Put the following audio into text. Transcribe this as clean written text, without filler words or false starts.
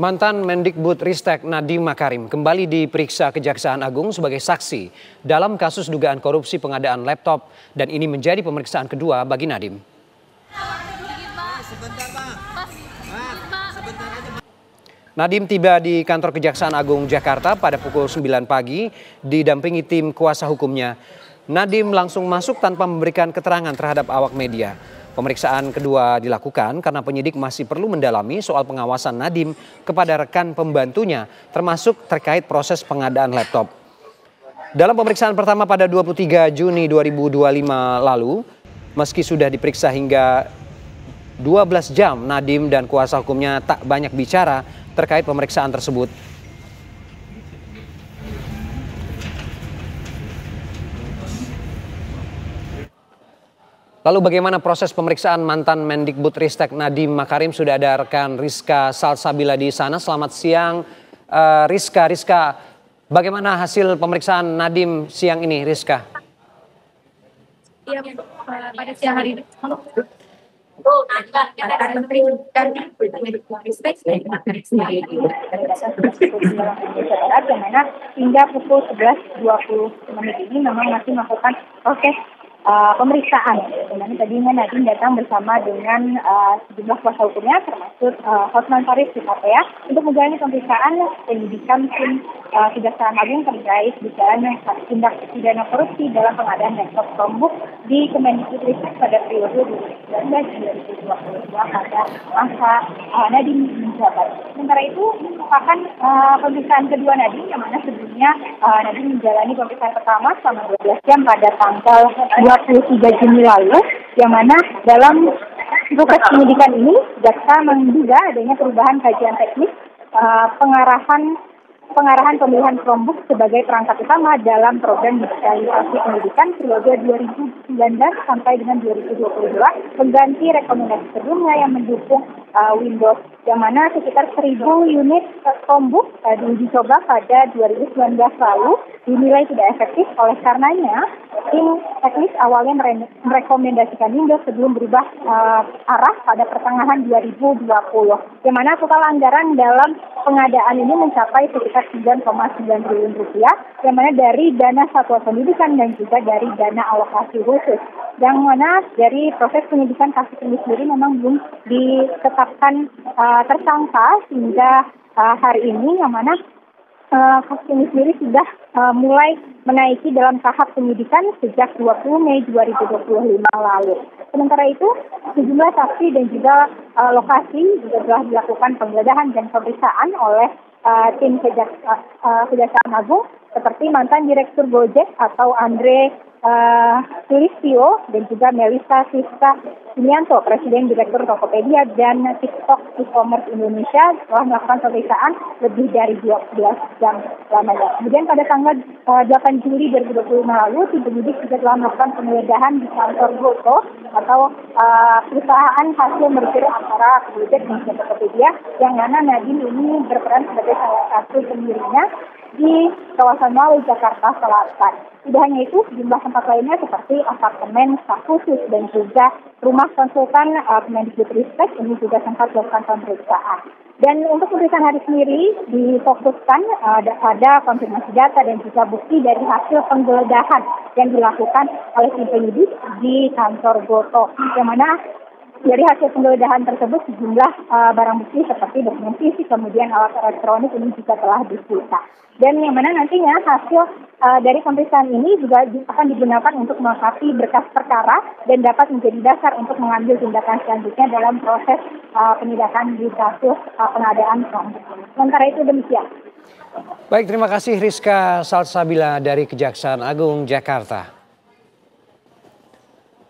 Mantan Mendikbudristek Nadiem Makarim kembali diperiksa Kejaksaan Agung sebagai saksi dalam kasus dugaan korupsi pengadaan laptop dan ini menjadi pemeriksaan kedua bagi Nadiem. Nadiem tiba di kantor Kejaksaan Agung Jakarta pada pukul 9 pagi didampingi tim kuasa hukumnya. Nadiem langsung masuk tanpa memberikan keterangan terhadap awak media. Pemeriksaan kedua dilakukan karena penyidik masih perlu mendalami soal pengawasan Nadiem kepada rekan pembantunya, termasuk terkait proses pengadaan laptop. Dalam pemeriksaan pertama pada 23 Juni 2025 lalu, meski sudah diperiksa hingga 12 jam, Nadiem dan kuasa hukumnya tak banyak bicara terkait pemeriksaan tersebut. Lalu bagaimana proses pemeriksaan mantan Mendikbudristek Nadiem Makarim? Sudah ada rekan Rizka Salsabila di sana. Selamat siang Rizka. Rizka, bagaimana hasil pemeriksaan Nadiem siang ini, Rizka? Iya, pada siang hari ini. Hingga pukul 11.20 ini memang masih melakukan proses pemeriksaan. Dimana tadinya Nadiem datang bersama dengan sejumlah kuasa hukumnya termasuk Hotman Paris di KPK untuk menjalani pemeriksaan penyidikan tim Kejaksaan Agung terkait dugaan tindak pidana korupsi dalam pengadaan laptop Chromebook di Kemendikbudristek pada periode 2019-2022 pada masa Nadiem menjabat. Sementara itu merupakan pemeriksaan kedua Nadiem, yang mana sebelumnya Nadiem menjalani pemeriksaan pertama selama 12 jam pada tanggal 23 Juni lalu, yang mana dalam proses penyidikan ini jaksa menduga adanya perubahan kajian teknis pengarahan pemilihan Chromebook sebagai perangkat utama dalam program digitalisasi pendidikan periode 2019 sampai dengan 2022 mengganti rekomendasi sebelumnya yang mendukung Windows, yang mana sekitar 1.000 unit Chromebook diuji coba pada 2019 lalu dinilai tidak efektif. Oleh karenanya tim teknis awalnya merekomendasikan Windows sebelum berubah arah pada pertengahan 2020, yang mana total anggaran dalam pengadaan ini mencapai sekitar 9,9 triliun rupiah, yang mana dari dana satuan pendidikan dan juga dari dana alokasi khusus. Yang mana dari proses penyidikan kasus ini sendiri memang belum ditetapkan tersangka hingga hari ini, yang mana kasus ini sendiri sudah mulai menaiki dalam tahap penyidikan sejak 20 Mei 2025 lalu. Sementara itu, sejumlah saksi dan juga lokasi juga telah dilakukan penggeledahan dan pemeriksaan oleh tim Kejaksaan Agung, seperti mantan Direktur Gojek atau Andre Sulistyo dan juga Melissa Siska Sumianto, Presiden Direktur Tokopedia dan TikTok e-commerce Indonesia, telah melakukan pemeriksaan lebih dari 12 jam lamanya. Kemudian pada tanggal 8 Juli 2025 lalu, tim penyidik juga telah melakukan penggeledahan di kantor Goto atau perusahaan hasil merger antara Gojek dan Tokopedia, yang mana Nadiem ini berperan sebagai salah satu pendirinya di kawasan Mall Jakarta Selatan. Tidak hanya itu, sejumlah tempat lainnya seperti apartemen, staf khusus dan juga rumah konsultan Kemendikbudristek ini juga sempat dilakukan pemeriksaan. Dan untuk pemeriksaan hari sendiri difokuskan pada konfirmasi data dan juga bukti dari hasil penggeledahan yang dilakukan oleh tim penyidik di kantor Goto, yang mana dari hasil penggeledahan tersebut sejumlah barang bukti seperti dokumen fisik, kemudian alat elektronik ini juga telah disita. Dan yang mana nantinya hasil dari pemeriksaan ini juga akan digunakan untuk melengkapi berkas perkara dan dapat menjadi dasar untuk mengambil tindakan selanjutnya dalam proses penindakan di kasus pengadaan Chromebook. Sementara itu demikian. Baik, terima kasih Rizka Salsabila dari Kejaksaan Agung Jakarta.